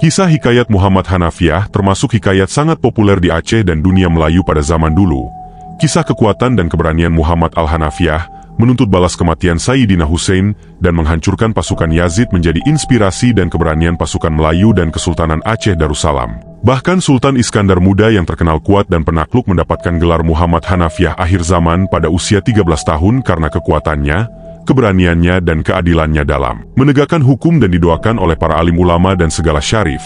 Kisah hikayat Muhammad Hanafiah termasuk hikayat sangat populer di Aceh dan dunia Melayu pada zaman dulu. Kisah kekuatan dan keberanian Muhammad al-Hanafiah menuntut balas kematian Sayyidina Hussein dan menghancurkan pasukan Yazid menjadi inspirasi dan keberanian pasukan Melayu dan Kesultanan Aceh Darussalam. Bahkan Sultan Iskandar Muda yang terkenal kuat dan penakluk mendapatkan gelar Muhammad Hanafiah akhir zaman pada usia 13 tahun karena kekuatannya, keberaniannya dan keadilannya dalam menegakkan hukum dan didoakan oleh para alim ulama dan segala syarif.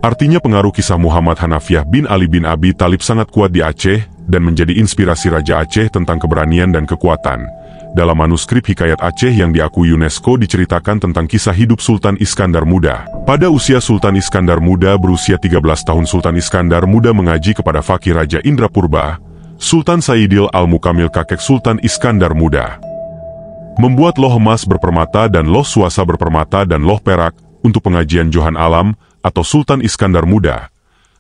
Artinya pengaruh kisah Muhammad Hanafiah bin Ali bin Abi Thalib sangat kuat di Aceh dan menjadi inspirasi Raja Aceh tentang keberanian dan kekuatan. Dalam manuskrip Hikayat Aceh yang diakui UNESCO diceritakan tentang kisah hidup Sultan Iskandar Muda. Pada usia Sultan Iskandar Muda berusia 13 tahun Sultan Iskandar Muda mengaji kepada fakih Raja Indra Purba, Sultan Sayyidil Al-Mukamil kakek Sultan Iskandar Muda. Membuat loh emas berpermata dan loh suasa berpermata dan loh perak untuk pengajian Johan Alam atau Sultan Iskandar Muda.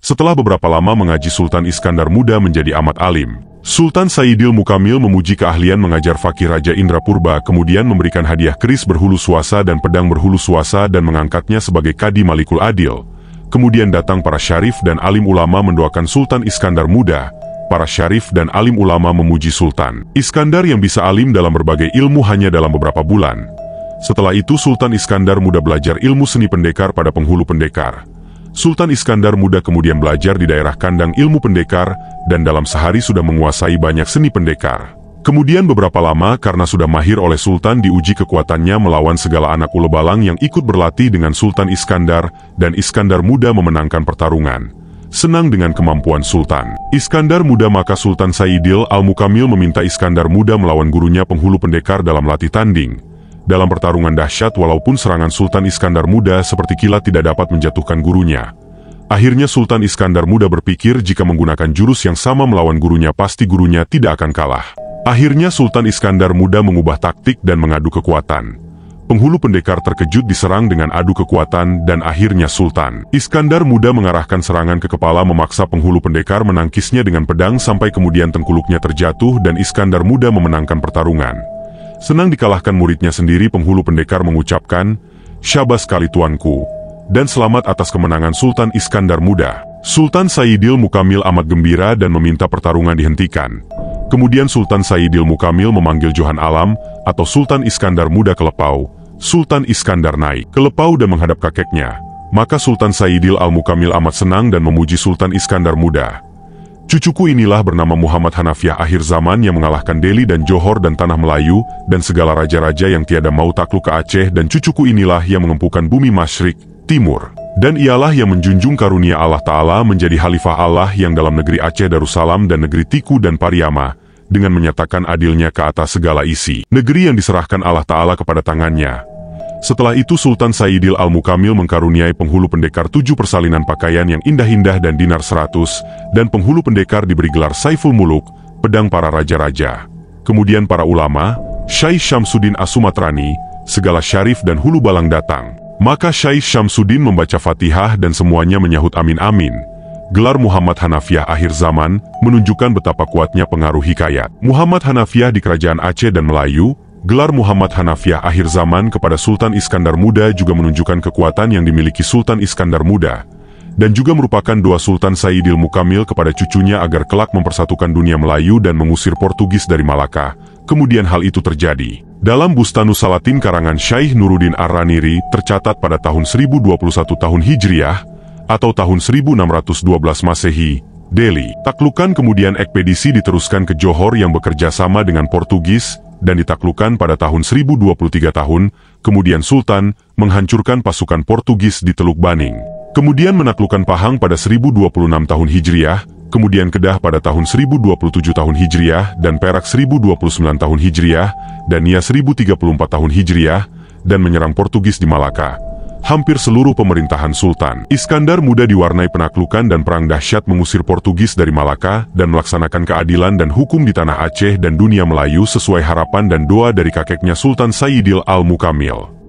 Setelah beberapa lama mengaji Sultan Iskandar Muda menjadi amat alim. Sultan Sayyidil Mukamil memuji keahlian mengajar fakih Raja Indra Purba, kemudian memberikan hadiah keris berhulu suasa dan pedang berhulu suasa dan mengangkatnya sebagai Kadi Malikul Adil. Kemudian datang para syarif dan alim ulama mendoakan Sultan Iskandar Muda. Para syarif dan alim ulama memuji Sultan Iskandar yang bisa alim dalam berbagai ilmu hanya dalam beberapa bulan. Setelah itu Sultan Iskandar Muda belajar ilmu seni pendekar pada penghulu pendekar. Sultan Iskandar Muda kemudian belajar di daerah kandang ilmu pendekar dan dalam sehari sudah menguasai banyak seni pendekar. Kemudian beberapa lama karena sudah mahir oleh Sultan diuji kekuatannya melawan segala anak ulebalang yang ikut berlatih dengan Sultan Iskandar dan Iskandar Muda memenangkan pertarungan. Senang dengan kemampuan Sultan Iskandar Muda maka Sultan Sayyidil Al-Mukamil meminta Iskandar Muda melawan gurunya penghulu pendekar dalam latih tanding. Dalam pertarungan dahsyat walaupun serangan Sultan Iskandar Muda seperti kilat tidak dapat menjatuhkan gurunya. Akhirnya Sultan Iskandar Muda berpikir jika menggunakan jurus yang sama melawan gurunya pasti gurunya tidak akan kalah. Akhirnya Sultan Iskandar Muda mengubah taktik dan mengadu kekuatan. Penghulu pendekar terkejut diserang dengan adu kekuatan dan akhirnya Sultan Iskandar Muda mengarahkan serangan ke kepala memaksa penghulu pendekar menangkisnya dengan pedang sampai kemudian tengkuluknya terjatuh dan Iskandar Muda memenangkan pertarungan. Senang dikalahkan muridnya sendiri penghulu pendekar mengucapkan, "Syabas kali tuanku," dan selamat atas kemenangan Sultan Iskandar Muda. Sultan Sayyidil Mukamil amat gembira dan meminta pertarungan dihentikan. Kemudian Sultan Sayyidil Mukamil memanggil Johan Alam atau Sultan Iskandar Muda ke Lepau. Sultan Iskandar naik ke Lepau dan menghadap kakeknya. Maka Sultan Sayyidil Al-Mukamil amat senang dan memuji Sultan Iskandar Muda. "Cucuku inilah bernama Muhammad Hanafiah akhir zaman yang mengalahkan Delhi dan Johor dan Tanah Melayu dan segala raja-raja yang tiada mau takluk ke Aceh dan cucuku inilah yang mengempukan bumi Masyrik, Timur. Dan ialah yang menjunjung karunia Allah Ta'ala menjadi Khalifah Allah yang dalam negeri Aceh Darussalam dan negeri Tiku dan Pariama dengan menyatakan adilnya ke atas segala isi negeri yang diserahkan Allah Ta'ala kepada tangannya." Setelah itu Sultan Sayyidil Al-Mukamil mengkaruniai penghulu pendekar 7 persalinan pakaian yang indah-indah dan dinar 100, dan penghulu pendekar diberi gelar Saiful Muluk, pedang para raja-raja. Kemudian para ulama, Syekh Syamsuddin As-Sumatrani, segala syarif dan hulu balang datang. Maka Syekh Syamsuddin membaca Fatihah dan semuanya menyahut amin amin. Gelar Muhammad Hanafiah akhir zaman menunjukkan betapa kuatnya pengaruh hikayat Muhammad Hanafiah di kerajaan Aceh dan Melayu. Gelar Muhammad Hanafiah akhir zaman kepada Sultan Iskandar Muda juga menunjukkan kekuatan yang dimiliki Sultan Iskandar Muda, dan juga merupakan doa Sultan Sayyidil Mukamil kepada cucunya agar kelak mempersatukan dunia Melayu dan mengusir Portugis dari Malaka. Kemudian hal itu terjadi. Dalam Bustanus Salatin karangan Syekh Nuruddin Ar-Raniri tercatat pada tahun 1021 tahun Hijriah atau tahun 1612 Masehi, Delhi. Taklukan kemudian ekspedisi diteruskan ke Johor yang bekerja sama dengan Portugis, dan ditaklukkan pada tahun 1023 tahun, kemudian Sultan menghancurkan pasukan Portugis di Teluk Baning. Kemudian menaklukkan Pahang pada 1026 tahun Hijriah, kemudian Kedah pada tahun 1027 tahun Hijriah, dan Perak 1029 tahun Hijriah, dan Nias 1034 tahun Hijriah, dan menyerang Portugis di Malaka. Hampir seluruh pemerintahan Sultan Iskandar Muda diwarnai penaklukan dan perang dahsyat mengusir Portugis dari Malaka dan melaksanakan keadilan dan hukum di tanah Aceh dan dunia Melayu sesuai harapan dan doa dari kakeknya Sultan Sayyidil Al-Mukamil.